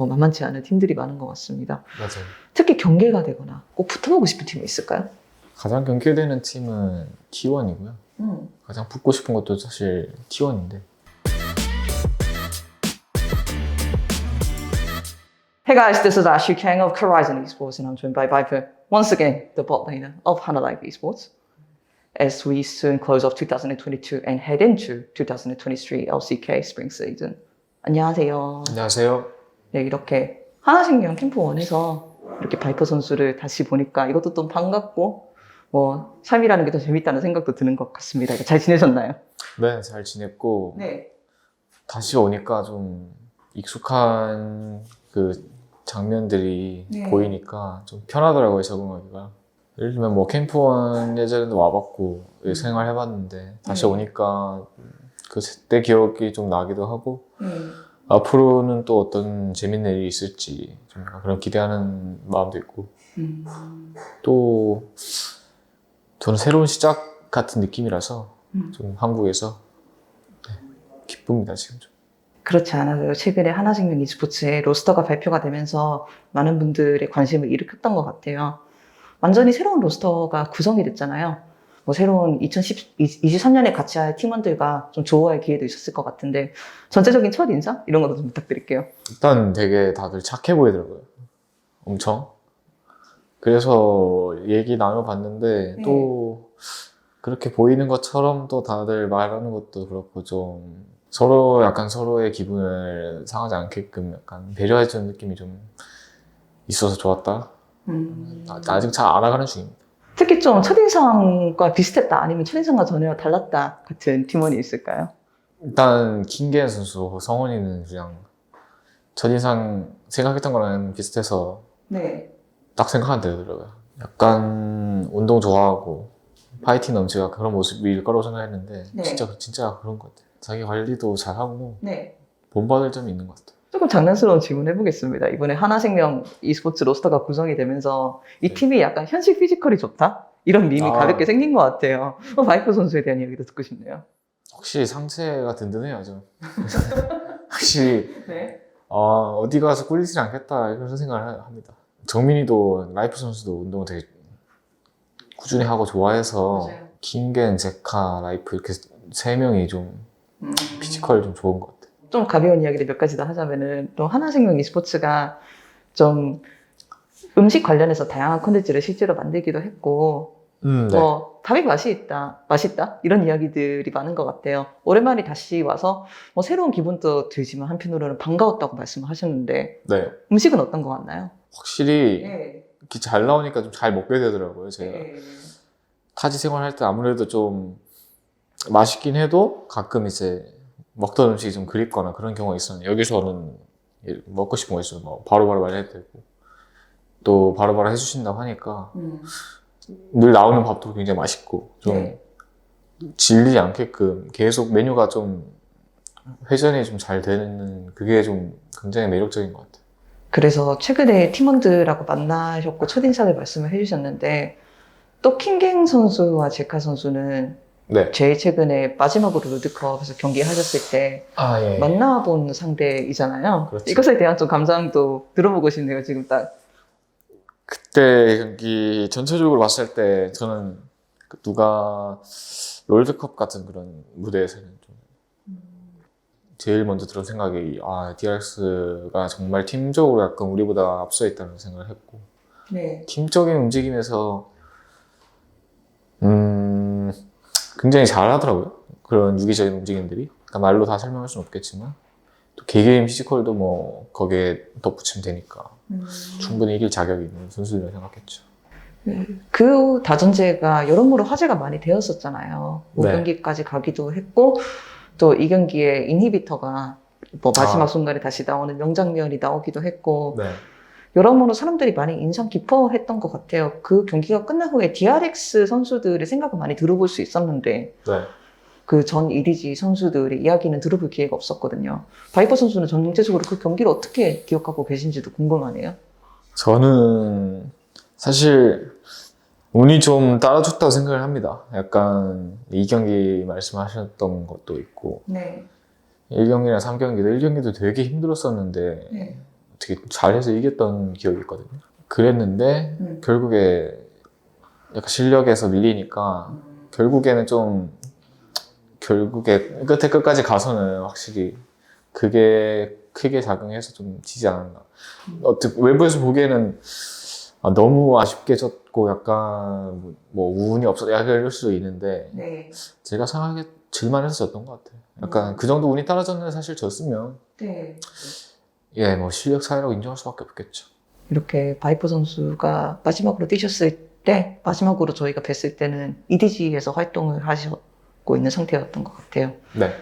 만만치 않은 팀들이 많은 것 같습니다. 맞아요. 특히 경계가 되거나 꼭 붙어보고 싶은 팀이 있을까요? 가장 경계되는 팀은 T1이고요. 가장 붙고 싶은 것도 사실 T1인데. Hey guys, this is Ashley Kang of Horizon Esports and I'm joined by Viper, once again, the bot laner of Hana Live Esports. As we soon close off 2022 and head into 2023 LCK Spring Season. 안녕하세요. 안녕하세요. 네, 이렇게 하나생명 캠프1에서 이렇게 바이퍼 선수를 다시 보니까 이것도 좀 반갑고 삶이라는 게 더 재밌다는 생각도 드는 것 같습니다. 잘 지내셨나요? 네, 잘 지냈고 네. 다시 오니까 좀 익숙한 그 장면들이 네. 보이니까 좀 편하더라고요, 적응하기가. 예를 들면 뭐 캠프1 예전에도 와봤고 생활해봤는데 다시 오니까 그때 기억이 좀 나기도 하고 앞으로는 또 어떤 재밌는 일이 있을지 좀 그런 기대하는 마음도 있고 또 저는 새로운 시작 같은 느낌이라서 좀 한국에서 기쁩니다, 지금 좀. 그렇지 않아요. 최근에 하나생명 e스포츠의 로스터가 발표가 되면서 많은 분들의 관심을 일으켰던 것 같아요. 완전히 새로운 로스터가 구성이 됐잖아요. 새로운 2023년에 같이 할 팀원들과 좀 조화할 기회도 있었을 것 같은데 전체적인 첫 인상? 이런 것도 좀 부탁드릴게요. 일단 되게 다들 착해 보이더라고요. 엄청. 그래서 얘기 나눠봤는데 또 그렇게 보이는 것처럼 또 다들 말하는 것도 그렇고 좀 서로 약간 서로의 기분을 상하지 않게끔 약간 배려해주는 느낌이 좀 있어서 좋았다. 아직 잘 알아가는 중입니다. 특히 좀 첫인상과 비슷했다 아니면 첫인상과 전혀 달랐다 같은 팀원이 있을까요? 일단 킹겐 선수, 성훈이는 그냥 첫인상 생각했던 거랑 비슷해서 네. 딱 생각하면 되더라고요. 약간 운동 좋아하고 파이팅 넘치고 그런 모습일 거라고 생각했는데 네. 진짜 그런 것 같아요. 자기 관리도 잘하고 네. 본받을 점이 있는 것 같아요. 조금 장난스러운 질문 해보겠습니다. 이번에 하나생명 e스포츠 로스터가 구성이 되면서 이 네. 팀이 약간 현실 피지컬이 좋다? 이런 밈이 가볍게 생긴 것 같아요. 바이퍼 선수에 대한 이야기도 듣고 싶네요. 확실히 상체가 든든해요, 좀. 확실히 네. 어디 가서 꿀리지 않겠다 이런 생각을 합니다. 정민이도 라이프 선수도 운동을 되게 꾸준히 하고 좋아해서 맞아요. 킹겐, 제카, 라이프 이렇게 세 명이 좀 피지컬 좀 좋은 것 같아요. 좀 가벼운 이야기를 몇 가지 더 하자면은 또 하나생명 e스포츠가 좀 음식 관련해서 다양한 콘텐츠를 실제로 만들기도 했고 네. 밥이 맛있다 이런 이야기들이 많은 것 같아요. 오랜만에 다시 와서 새로운 기분도 들지만 한편으로는 반가웠다고 말씀을 하셨는데 네. 음식은 어떤 것 같나요? 확실히 네. 이렇게 잘 나오니까 좀 잘 먹게 되더라고요, 제가. 네. 타지 생활할 때 아무래도 좀 맛있긴 해도 가끔 이제 먹던 음식이 좀 그립거나 그런 경우가 있었는데 여기서는 먹고 싶은 거 있으면 뭐 바로바로 말해도 되고 또 바로바로 해주신다고 하니까 늘 나오는 밥도 굉장히 맛있고 좀 네. 질리지 않게끔 계속 메뉴가 좀 회전이 좀 잘 되는 그게 좀 굉장히 매력적인 것 같아요. 그래서 최근에 팀원들하고 만나셨고 첫인상을 말씀을 해주셨는데 또 킹갱 선수와 제카 선수는 네. 제일 최근에 마지막으로 롤드컵에서 경기하셨을 때 예. 만나본 상대이잖아요. 그렇죠. 이것에 대한 좀 감상도 들어보고 싶네요, 지금 딱. 그때 경기 전체적으로 봤을 때 저는 누가 롤드컵 같은 그런 무대에서는 좀 제일 먼저 들은 생각이 DRX가 정말 팀적으로 약간 우리보다 앞서 있다는 생각을 했고 네. 팀적인 움직임에서 굉장히 잘하더라고요. 그런 유기적인 움직임들이. 그러니까 말로 다 설명할 수는 없겠지만 또 개개인 피지컬도 뭐 거기에 덧붙이면 되니까 충분히 이길 자격이 있는 선수들이라고 생각했죠. 그 다전제가 여러모로 화제가 많이 되었었잖아요. 네. 5경기까지 가기도 했고 또 이 경기에 인히비터가 마지막 순간에 다시 나오는 명장면이 나오기도 했고 네. 여러모로 사람들이 많이 인상 깊어했던 것 같아요. 그 경기가 끝난 후에 DRX 선수들의 생각을 많이 들어볼 수 있었는데 네. 그 전 EDG 선수들의 이야기는 들어볼 기회가 없었거든요. 바이퍼 선수는 전체적으로 그 경기를 어떻게 기억하고 계신지도 궁금하네요. 저는 사실 운이 좀 따라줬다고 생각을 합니다. 약간 2경기 말씀하셨던 것도 있고 네. 1경기나 3경기도 1경기도 되게 힘들었었는데 어떻게 잘해서 이겼던 기억이 있거든요. 그랬는데 결국에 약간 실력에서 밀리니까 결국에는 좀 결국에 끝에 끝까지 가서는 확실히 그게 크게 작용해서 좀 지지 않았나. 어떻게 외부에서 보기에는 너무 아쉽게 졌고 약간 뭐 운이 없었다 약간 이럴 수도 있는데 네. 제가 생각하기에 질만해서 졌던 것 같아요. 약간 그 정도 운이 따라졌는데 사실 졌으면 네. 예, 뭐 실력 차이라고 인정할 수밖에 없겠죠. 이렇게 바이퍼 선수가 마지막으로 뛰셨을 때, 마지막으로 저희가 뵀을 때는 EDG에서 활동을 하셨고 있는 상태였던 것 같아요. 네.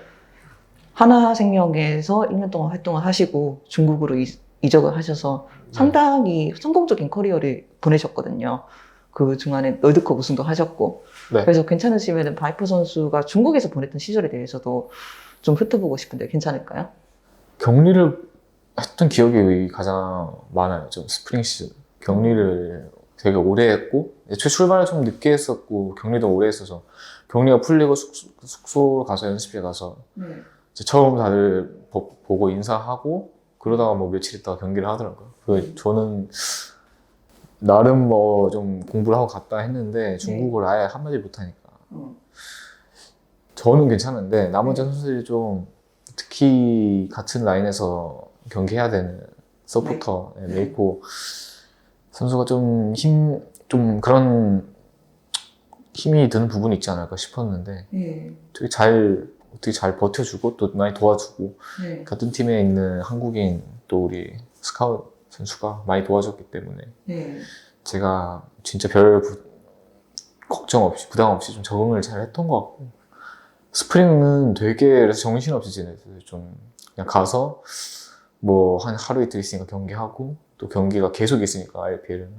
하나생명에서 1년 동안 활동을 하시고 중국으로 이적을 하셔서 상당히 성공적인 커리어를 보내셨거든요. 그 중간에 월드컵 우승도 하셨고. 네. 그래서 괜찮으시면 바이퍼 선수가 중국에서 보냈던 시절에 대해서도 좀 훑어보고 싶은데 괜찮을까요? 격리를 했던 기억이 가장 많아요. 좀 스프링 시즌. 격리를 되게 오래 했고, 애초에 출발을 좀 늦게 했었고, 격리도 오래 했어서, 격리가 풀리고 숙소로 가서 연습실에 가서, 이제 처음 다들 보고 인사하고, 그러다가 뭐 며칠 있다가 경기를 하더라고요. 저는 나름 뭐 좀 공부를 하고 갔다 했는데, 중국어를 아예 한마디 못하니까. 저는 괜찮은데, 나머지 선수들이 좀, 특히 같은 라인에서 경기해야 되는 서포터, 메이코 선수가 좀 그런 힘이 드는 부분이 있지 않을까 싶었는데, 어떻게 잘 버텨주고, 또 많이 도와주고, 같은 팀에 있는 한국인, 또 우리 스카웃 선수가 많이 도와줬기 때문에, 제가 진짜 걱정 없이, 부담 없이 좀 적응을 잘 했던 것 같고, 스프링은 되게 그래서 정신없이 지냈어요. 좀 그냥 가서 뭐 한 하루 이틀 있으니까 경기하고 또 경기가 계속 있으니까 IPL은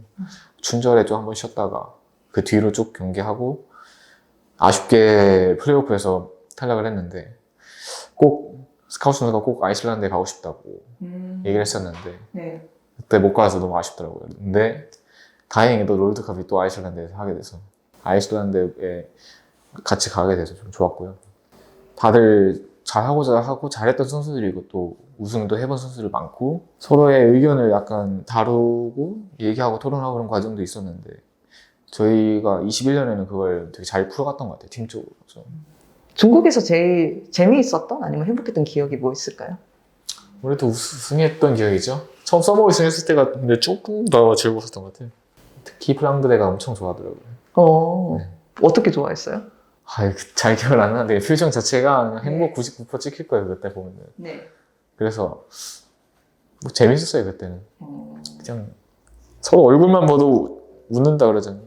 춘절에 좀 한번 쉬었다가 그 뒤로 쭉 경기하고 아쉽게 플레이오프에서 탈락을 했는데 꼭 스카우트 선수가 꼭 아이슬란드에 가고 싶다고 얘기를 했었는데 그때 못 가서 너무 아쉽더라고요. 근데 다행히도 롤드컵이 또 아이슬란드에서 하게 돼서 아이슬란드에 같이 가게 돼서 좀 좋았고요. 다들 잘하고자 하고 잘했던 선수들이고 또 우승도 해본 선수들 많고 서로의 의견을 약간 다루고 얘기하고 토론하고 그런 과정도 있었는데 저희가 21년에는 그걸 되게 잘 풀어갔던 것 같아요. 팀적으로. 중국에서 제일 재미있었던 아니면 행복했던 기억이 뭐 있을까요? 아무래도 우승했던 기억이죠. 처음 서머 우승했을 때가 근데 조금 더 즐거웠던 것 같아요. 특히 프랑드레가 엄청 좋아하더라고요. 네. 어떻게 좋아했어요? 잘 기억을 안 나는데 표정 자체가 그냥 행복 99% 찍힐 거예요 그때 보면은. 그래서 뭐 재밌었어요 그때는. 그냥 서로 얼굴만 봐도 웃는다 그러잖아요.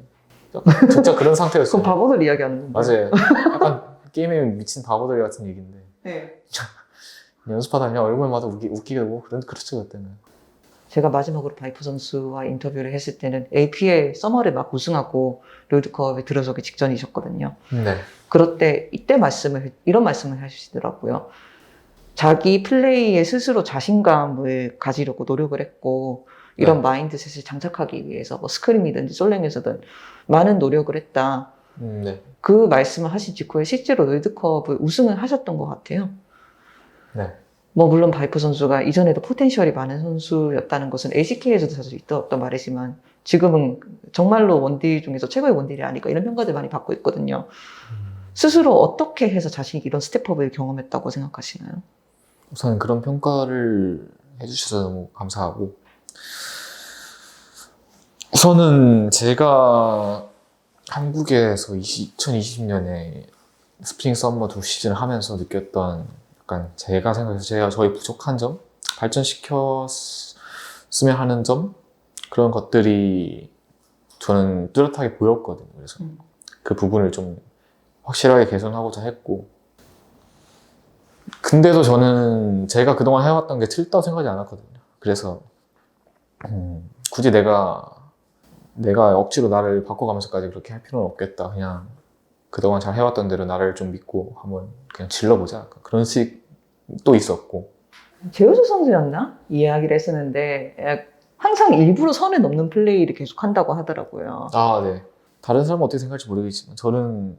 진짜 그런 상태였어요. 그럼 바보들 이야기하는 건데. 맞아요. 약간 게임에 미친 바보들 같은 얘기인데. 연습하다 그냥 얼굴만 봐도 웃기고 그렇죠 그때는. 제가 마지막으로 바이퍼 선수와 인터뷰를 했을 때는 APL 서머를 막 우승하고 롤드컵에 들어서기 직전이셨거든요. 네. 그럴 때 이런 말씀을 하시더라고요. 자기 플레이에 스스로 자신감을 가지려고 노력을 했고 이런 마인드셋을 장착하기 위해서 뭐 스크림이든지 솔랭에서든 많은 노력을 했다. 그 말씀을 하신 직후에 실제로 롤드컵을 우승을 하셨던 것 같아요. 뭐 물론 바이퍼 선수가 이전에도 포텐셜이 많은 선수였다는 것은 LCK에서도 사실 있었던 말이지만 지금은 정말로 원딜 중에서 최고의 원딜이 아닐까 이런 평가들 많이 받고 있거든요. 스스로 어떻게 해서 자신이 이런 스텝업을 경험했다고 생각하시나요? 우선 그런 평가를 해주셔서 너무 감사하고 우선은 제가 한국에서 2020년에 스프링 썸머 두 시즌을 하면서 느꼈던 약간 제가 생각해서 저희 부족한 점, 발전시켰으면 하는 점 그런 것들이 저는 뚜렷하게 보였거든요. 그래서 그 부분을 좀 확실하게 개선하고자 했고 근데도 저는 제가 그동안 해왔던 게 틀렸다고 생각하지 않았거든요. 그래서 굳이 내가 억지로 나를 바꿔가면서까지 그렇게 할 필요는 없겠다. 그냥 그동안 잘 해왔던 대로 나를 좀 믿고 한번 그냥 질러보자. 그런 식도 있었고. 제우스 선수였나? 이야기를 했었는데 항상 일부러 선을 넘는 플레이를 계속 한다고 하더라고요. 아, 네. 다른 사람은 어떻게 생각할지 모르겠지만 저는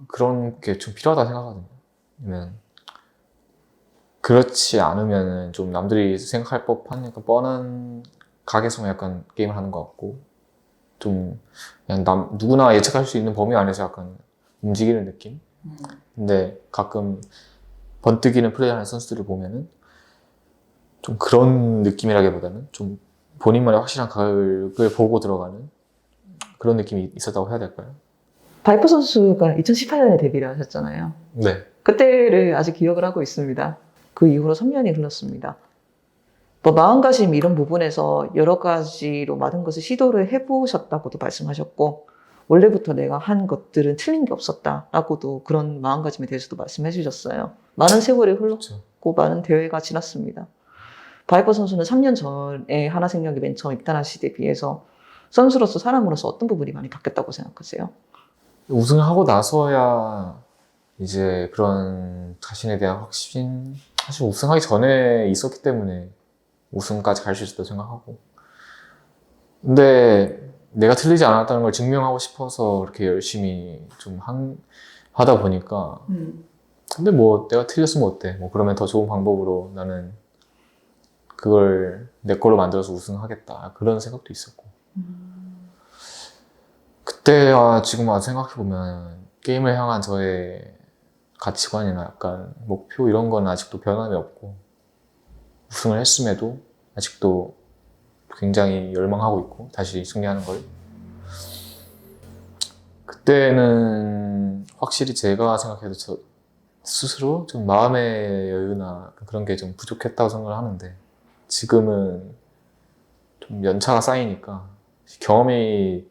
그런 게 좀 필요하다고 생각하거든요. 그렇지 않으면은 좀 남들이 생각할 법한 약간 뻔한 각에서만 약간 게임을 하는 것 같고 좀 그냥 누구나 예측할 수 있는 범위 안에서 약간 움직이는 느낌? 근데 가끔 번뜩이는 플레이하는 선수들을 보면은 좀 그런 느낌이라기보다는 좀 본인만의 확실한 각을 보고 들어가는 그런 느낌이 있었다고 해야 될까요? 바이퍼 선수가 2018년에 데뷔를 하셨잖아요. 네. 그때를 아직 기억을 하고 있습니다. 그 이후로 3년이 흘렀습니다. 뭐 마음가짐 이런 부분에서 여러 가지로 많은 것을 시도를 해보셨다고도 말씀하셨고 원래부터 내가 한 것들은 틀린 게 없었다라고도 그런 마음가짐에 대해서도 말씀해 주셨어요. 많은 세월이 흘렀고 그렇죠. 많은 대회가 지났습니다. 바이퍼 선수는 3년 전에 하나생명이 맨 처음 입단하실 때 비해서 선수로서 사람으로서 어떤 부분이 많이 바뀌었다고 생각하세요? 우승을 하고 나서야 이제 그런 자신에 대한 확신, 사실 우승하기 전에 있었기 때문에 우승까지 갈 수 있었다고 생각하고. 근데 내가 틀리지 않았다는 걸 증명하고 싶어서 그렇게 열심히 좀 하다 보니까. 근데 뭐 내가 틀렸으면 어때? 뭐 그러면 더 좋은 방법으로 나는 그걸 내 걸로 만들어서 우승하겠다. 그런 생각도 있었고. 그때와 지금 와서 생각해보면 게임을 향한 저의 가치관이나 약간 목표 이런 건 아직도 변함이 없고 우승을 했음에도 아직도 굉장히 열망하고 있고 다시 승리하는 걸 그때는 확실히 제가 생각해도 저 스스로 좀 마음의 여유나 그런 게 좀 부족했다고 생각을 하는데 지금은 좀 연차가 쌓이니까 경험이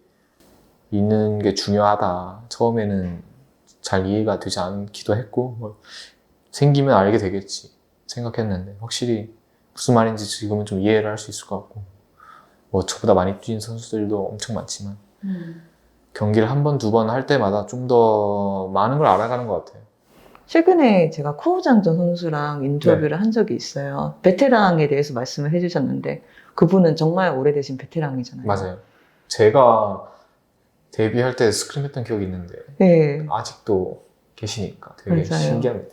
있는 게 중요하다. 처음에는 잘 이해가 되지 않기도 했고 뭐 생기면 알게 되겠지 생각했는데 확실히 무슨 말인지 지금은 좀 이해를 할 수 있을 것 같고 뭐 저보다 많이 뛴 선수들도 엄청 많지만 경기를 한 번, 두 번 할 때마다 좀 더 많은 걸 알아가는 것 같아요. 최근에 제가 코우장전 선수랑 인터뷰를 한 적이 있어요. 베테랑에 대해서 말씀을 해주셨는데 그분은 정말 오래되신 베테랑이잖아요. 맞아요. 제가 데뷔할 때 스크림했던 기억이 있는데 네, 아직도 계시니까 되게 맞아요. 신기합니다.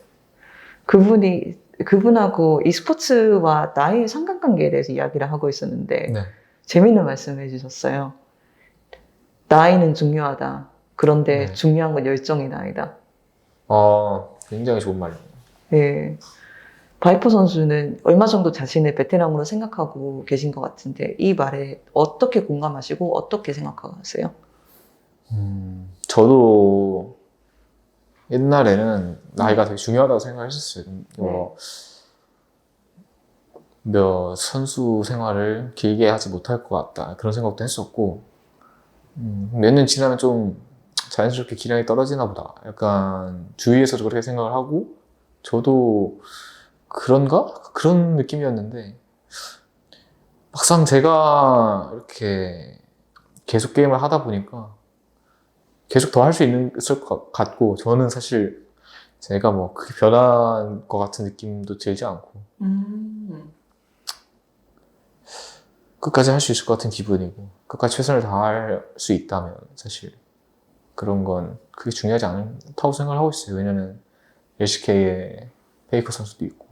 그분하고 이 스포츠와 나이의 상관관계에 대해서 이야기를 하고 있었는데 네. 재밌는 말씀을 해주셨어요. 나이는 중요하다. 그런데 네. 중요한 건 열정이 나이다. 굉장히 좋은 말이에요. 네. 바이퍼 선수는 얼마 정도 자신을 베테랑으로 생각하고 계신 것 같은데 이 말에 어떻게 공감하시고 어떻게 생각하세요? 저도 옛날에는 나이가 되게 중요하다고 생각했었어요. 선수 생활을 길게 하지 못할 것 같다. 그런 생각도 했었고, 몇 년 지나면 좀 자연스럽게 기량이 떨어지나 보다. 약간 주위에서도 그렇게 생각을 하고, 저도 그런가? 그런 느낌이었는데, 막상 제가 이렇게 계속 게임을 하다 보니까 계속 더 할 수 있을 것 같고, 저는 사실 제가 뭐 크게 변한 것 같은 느낌도 들지 않고, 끝까지 할 수 있을 것 같은 기분이고, 끝까지 최선을 다할 수 있다면 사실 그런 건 그게 중요하지 않다고 생각을 하고 있어요. 왜냐면 LCK에 페이커 선수도 있고,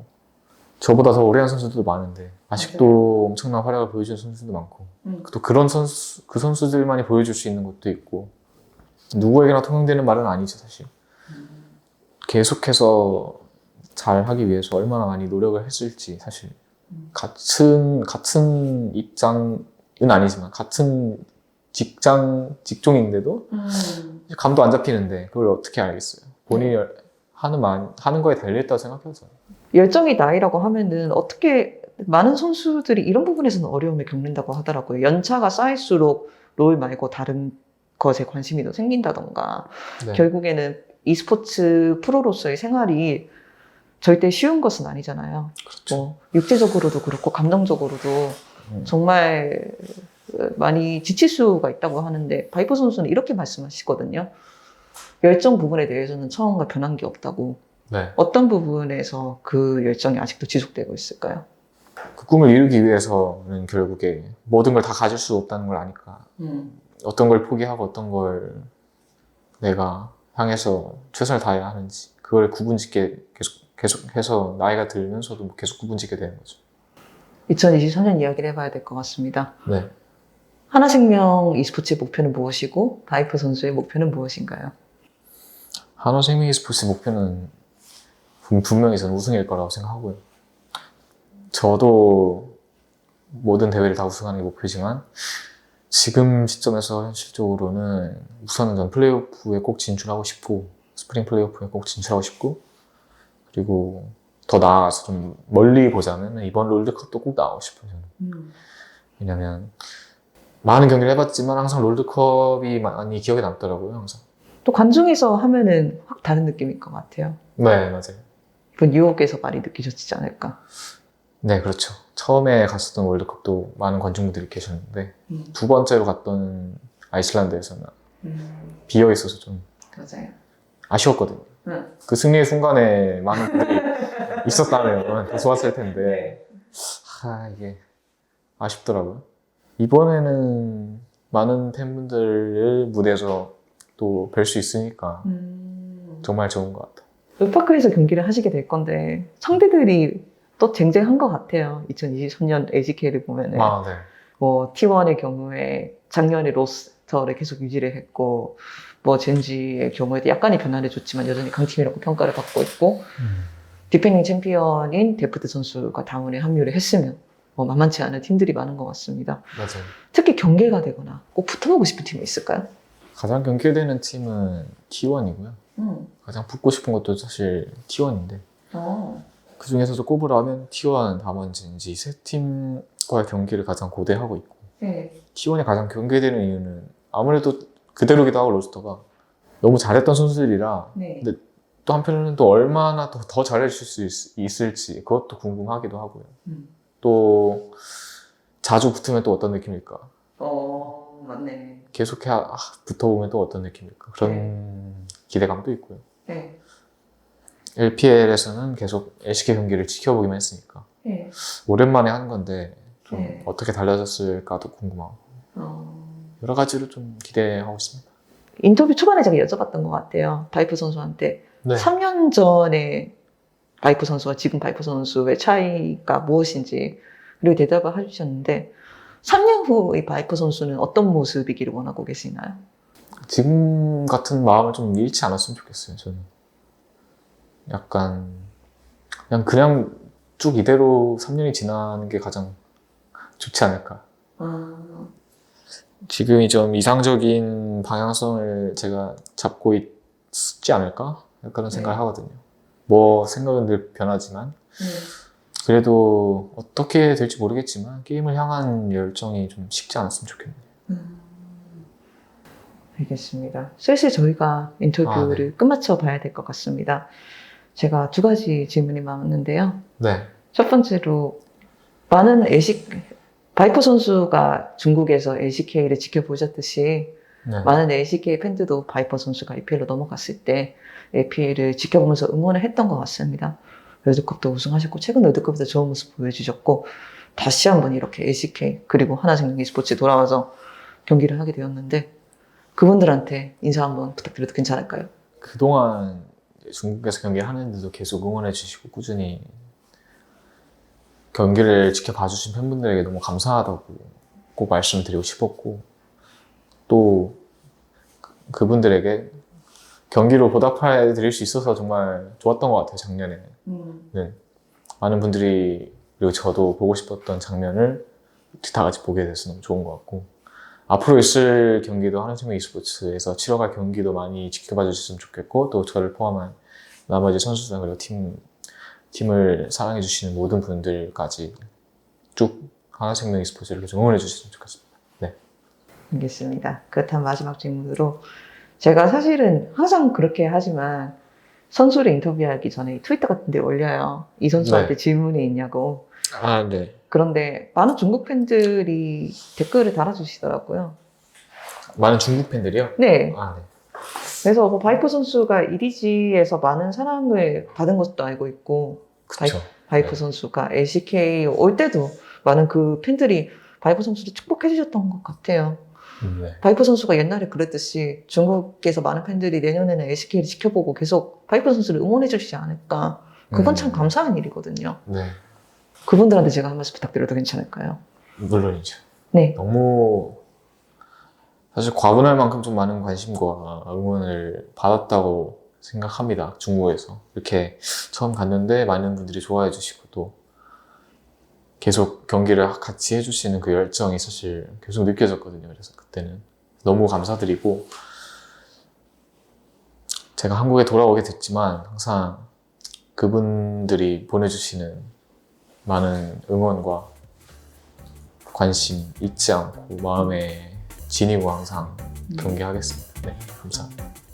저보다 더 오래 한 선수들도 많은데, 아직도 엄청난 활약을 보여주는 선수도 많고, 또 그 선수들만이 보여줄 수 있는 것도 있고, 누구에게나 통용되는 말은 아니죠, 사실. 계속해서 잘 하기 위해서 얼마나 많이 노력을 했을지, 사실. 같은 입장은 아니지만, 같은 직종인데도 감도 안 잡히는데, 그걸 어떻게 알겠어요? 본인이 하는 거에 달려있다고 생각해서. 열정이 나이라고 하면은 어떻게 많은 선수들이 이런 부분에서는 어려움을 겪는다고 하더라고요. 연차가 쌓일수록 롤 말고 다른 것에 관심이 더 생긴다던가 네. 결국에는 e스포츠 프로로서의 생활이 절대 쉬운 것은 아니잖아요. 그렇죠. 뭐 육체적으로도 그렇고 감정적으로도 정말 많이 지칠 수가 있다고 하는데 바이퍼 선수는 이렇게 말씀하시거든요. 열정 부분에 대해서는 처음과 변한 게 없다고. 네. 어떤 부분에서 그 열정이 아직도 지속되고 있을까요? 그 꿈을 이루기 위해서는 결국에 모든 걸 다 가질 수 없다는 걸 아니까 어떤 걸 포기하고 어떤 걸 내가 향해서 최선을 다해야 하는지 그걸 구분짓게 계속해서 나이가 들면서도 뭐 계속 구분짓게 되는 거죠. 2023년 이야기를 해봐야 될 것 같습니다. 네. 하나생명 e스포츠의 목표는 무엇이고 바이프 선수의 목표는 무엇인가요? 한화생명 e스포츠 목표는 분명히 저는 우승일 거라고 생각하고요. 저도 모든 대회를 다 우승하는 게 목표지만 지금 시점에서 현실적으로는 우선은 전 플레이오프에 꼭 진출하고 싶고 스프링 플레이오프에 꼭 진출하고 싶고 그리고 더 나아가서 좀 멀리 보자면 이번 롤드컵도 꼭 나가고 싶어요. 저는. 왜냐면 많은 경기를 해봤지만 항상 롤드컵이 많이 기억에 남더라고요. 항상. 또 관중에서 하면은 확 다른 느낌일 것 같아요. 네, 맞아요. 이번 뉴욕에서 많이 느끼셨지 않을까? 네, 그렇죠. 처음에 갔었던 월드컵도 많은 관중분들이 계셨는데 두 번째로 갔던 아이슬란드에서는 비어 있어서 좀 맞아요. 아쉬웠거든요. 그 승리의 순간에 많은 분들이 있었다면 더 좋았을 텐데 이게 아쉽더라고요. 이번에는 많은 팬분들을 무대에서 또 뵐 수 있으니까 정말 좋은 것 같아요. 롤파크에서 경기를 하시게 될 건데 상대들이 또 쟁쟁한 것 같아요. 2023년 LGK를 보면은 네. 뭐 T1의 경우에 작년에 로스터를 계속 유지를 했고 뭐 젠지의 경우에도 약간의 변화를 줬지만 여전히 강팀이라고 평가를 받고 있고 디펜딩 챔피언인 데프트 선수가 다운에 합류를 했으면 뭐 만만치 않은 팀들이 많은 것 같습니다. 맞아요. 특히 경계가 되거나 꼭 붙어보고 싶은 팀이 있을까요? 가장 경계되는 팀은 T1이고요. 가장 붙고 싶은 것도 사실 T1인데 그 중에서도 꼽으라면 T1, 담원진지 세 팀과의 경기를 가장 고대하고 있고 네. T1이 가장 경계되는 이유는 아무래도 그대로기도 하고 로스터가 너무 잘했던 선수들이라 네. 근데 또 한편으로는 또 얼마나 더 잘해줄 수 있을지 그것도 궁금하기도 하고요. 또 자주 붙으면 또 어떤 느낌일까? 맞네. 계속 붙어보면 또 어떤 느낌일까? 그런 기대감도 있고요. 네. LPL에서는 계속 LCK 경기를 지켜보기만 했으니까 네. 오랜만에 하는 건데 좀 네. 어떻게 달라졌을까도 궁금하고 여러 가지로 좀 기대하고 있습니다. 인터뷰 초반에 제가 여쭤봤던 것 같아요. 바이프 선수한테. 네. 3년 전에 바이프 선수와 지금 바이프 선수의 차이가 무엇인지 그리고 대답을 해주셨는데 3년 후의 바이프 선수는 어떤 모습이기를 원하고 계시나요? 지금 같은 마음을 좀 잃지 않았으면 좋겠어요. 저는 약간 그냥 쭉 이대로 3년이 지나는 게 가장 좋지 않을까. 지금이 좀 이상적인 방향성을 제가 잡고 있지 않을까? 그런 생각을 하거든요. 뭐 생각은 늘 변하지만 그래도 어떻게 될지 모르겠지만 게임을 향한 열정이 좀 식지 않았으면 좋겠네요. 알겠습니다. 슬슬 저희가 인터뷰를 끝마쳐 봐야 될 것 같습니다. 제가 두 가지 질문이 많은데요. 네. 첫 번째로 많은 바이퍼 선수가 중국에서 LCK를 지켜보셨듯이 네. 많은 LCK 팬들도 바이퍼 선수가 APL로 넘어갔을 때 APL을 지켜보면서 응원을 했던 것 같습니다. 월드컵도 우승하셨고 최근 월드컵에서 좋은 모습 보여주셨고 다시 한번 이렇게 LCK 그리고 하나생명 e스포츠 돌아와서 경기를 하게 되었는데 그분들한테 인사 한번 부탁드려도 괜찮을까요? 그동안 중국에서 경기하는데도 계속 응원해 주시고 꾸준히 경기를 지켜봐 주신 팬분들에게 너무 감사하다고 꼭 말씀드리고 싶었고 또 그분들에게 경기로 보답해 드릴 수 있어서 정말 좋았던 것 같아요. 작년에 네. 많은 분들이 그리고 저도 보고 싶었던 장면을 다 같이 보게 돼서 너무 좋은 것 같고 앞으로 있을 경기도 하나생명 e스포츠에서 치러갈 경기도 많이 지켜봐 주셨으면 좋겠고 또 저를 포함한 나머지 선수들 그리고 팀을 사랑해 주시는 모든 분들까지 쭉 하나생명 e스포츠를 응원해 주셨으면 좋겠습니다. 네. 알겠습니다. 그렇다면 마지막 질문으로 제가 사실은 항상 그렇게 하지만 선수를 인터뷰하기 전에 트위터 같은 데 올려요. 이 선수한테 네. 질문이 있냐고. 네. 그런데 많은 중국 팬들이 댓글을 달아주시더라고요. 많은 중국 팬들이요? 네. 네. 그래서 뭐 바이퍼 선수가 EDG에서 많은 사랑을 받은 것도 알고 있고 그쵸. 바이퍼 네. 선수가 LCK 올 때도 많은 그 팬들이 바이퍼 선수를 축복해 주셨던 것 같아요. 네. 바이퍼 선수가 옛날에 그랬듯이 중국에서 많은 팬들이 내년에는 LCK를 지켜보고 계속 바이퍼 선수를 응원해 주시지 않을까 그건 참 감사한 일이거든요. 네, 그분들한테 제가 한 말씀 부탁드려도 괜찮을까요? 물론이죠. 네. 너무 사실 과분할 만큼 좀 많은 관심과 응원을 받았다고 생각합니다. 중국에서 이렇게 처음 갔는데 많은 분들이 좋아해 주시고 또 계속 경기를 같이 해주시는 그 열정이 사실 계속 느껴졌거든요. 그래서 그때는 너무 감사드리고 제가 한국에 돌아오게 됐지만 항상 그분들이 보내주시는 많은 응원과 관심 잊지 않고 마음에 지니고 항상 경기하겠습니다. 네, 감사합니다.